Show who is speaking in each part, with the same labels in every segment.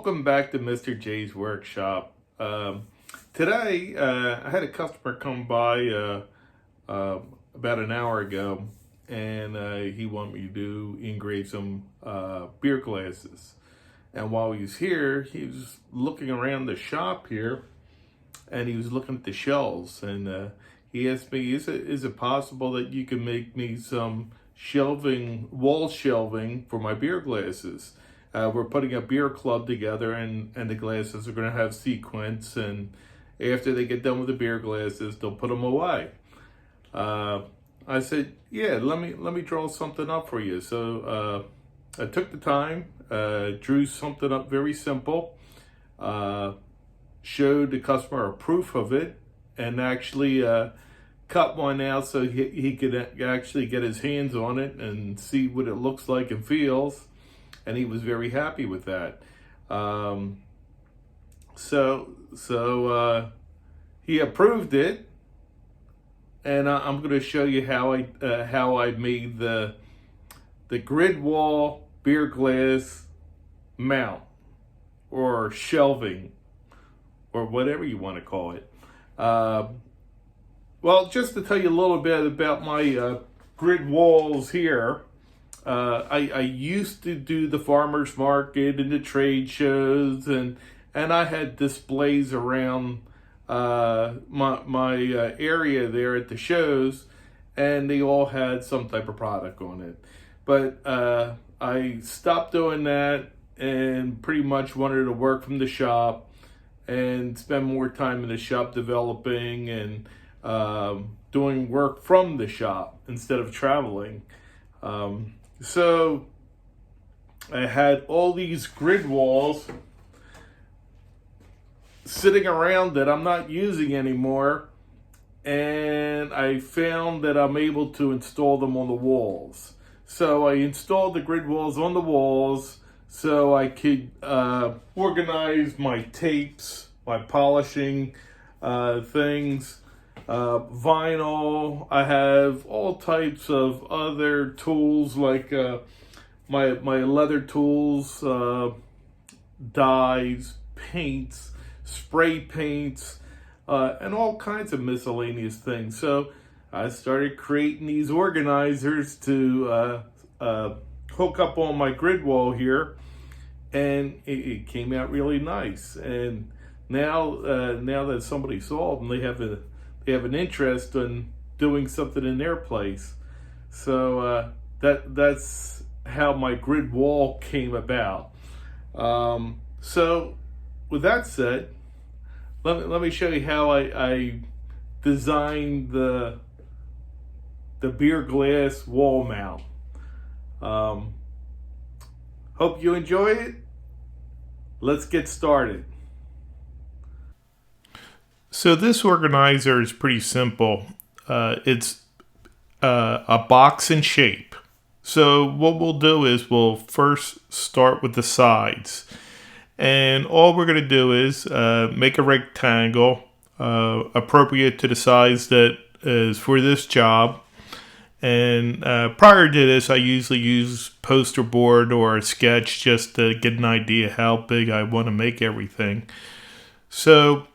Speaker 1: Welcome back to Mr. J's Workshop. Today, I had a customer come by about an hour ago, and he wanted me to engrave some beer glasses. And while he was here, he was looking around the shop here, and he was looking at the shelves, and he asked me, is it possible that you can make me some shelving, wall shelving for my beer glasses? We're putting a beer club together, and the glasses are going to have sequins, and after they get done with the beer glasses, they'll put them away. I said, yeah, let me draw something up for you. So I took the time, drew something up very simple, showed the customer a proof of it, and actually cut one out so he could actually get his hands on it and see what it looks like and feels. And he was very happy with that. So he approved it, and I'm going to show you how I made the grid wall beer glass mount or shelving or whatever you want to call it. Well, just to tell you a little bit about my grid walls here. I used to do the farmers market and the trade shows, and I had displays around my area there at the shows, and they all had some type of product on it. But I stopped doing that and pretty much wanted to work from the shop and spend more time in the shop developing and doing work from the shop instead of traveling. So I had all these grid walls sitting around that I'm not using anymore, and I found that I'm able to install them on the walls. So I installed the grid walls on the walls so I could organize my tapes, my polishing things, vinyl. I have all types of other tools like my leather tools, dyes, paints, spray paints, and all kinds of miscellaneous things. So I started creating these organizers to hook up on my grid wall here, and it came out really nice. And now that somebody saw them, they have an interest in doing something in their place. So that's how my grid wall came about. So with that said, let me show you how I designed the beer glass wall mount. Hope you enjoy it. Let's get started. So this organizer is pretty simple. It's a box in shape. So what we'll do is we'll first start with the sides. And all we're going to do is make a rectangle appropriate to the size that is for this job. And prior to this, I usually use poster board or a sketch just to get an idea how big I want to make everything. So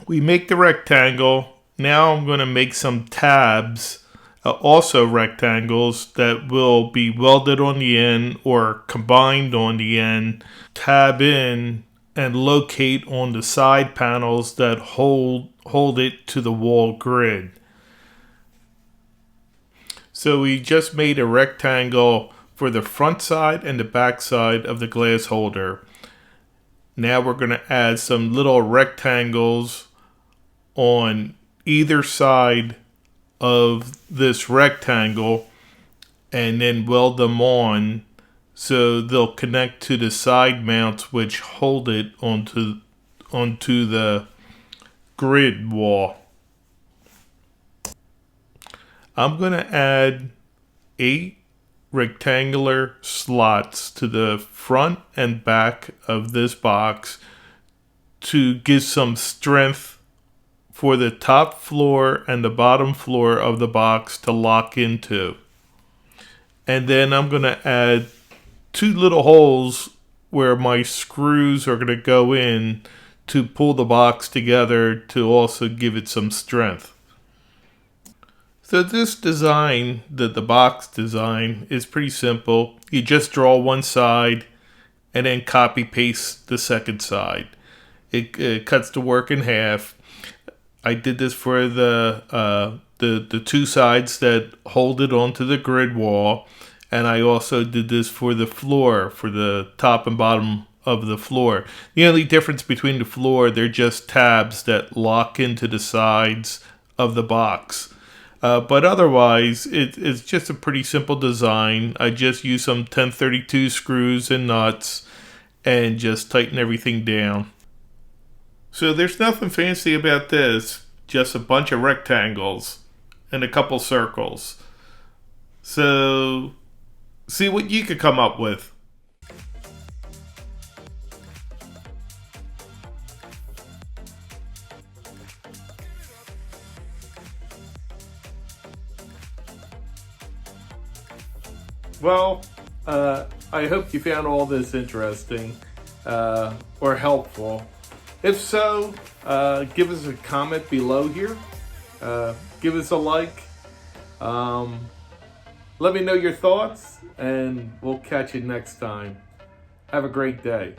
Speaker 1: we make the rectangle. Now I'm going to make some tabs, also rectangles, that will be welded on the end or combined on the end, tab in, and locate on the side panels that hold it to the wall grid. So we just made a rectangle for the front side and the back side of the glass holder. Now we're going to add some little rectangles on either side of this rectangle and then weld them on so they'll connect to the side mounts which hold it onto the grid wall. I'm going to add 8 rectangular slots to the front and back of this box to give some strength for the top floor and the bottom floor of the box to lock into. And then I'm going to add 2 little holes where my screws are going to go in to pull the box together to also give it some strength. So this design, the box design, is pretty simple. You just draw one side and then copy paste the second side. It cuts the work in half. I did this for the two sides that hold it onto the grid wall, and I also did this for the floor, for the top and bottom of the floor. The only difference between the floor, they're just tabs that lock into the sides of the box. But otherwise, it's just a pretty simple design. I just use some 1032 screws and nuts and just tighten everything down. So there's nothing fancy about this, just a bunch of rectangles and a couple circles. So see what you could come up with. Well, I hope you found all this interesting or helpful. If so, give us a comment below here. Give us a like. Let me know your thoughts, and we'll catch you next time. Have a great day.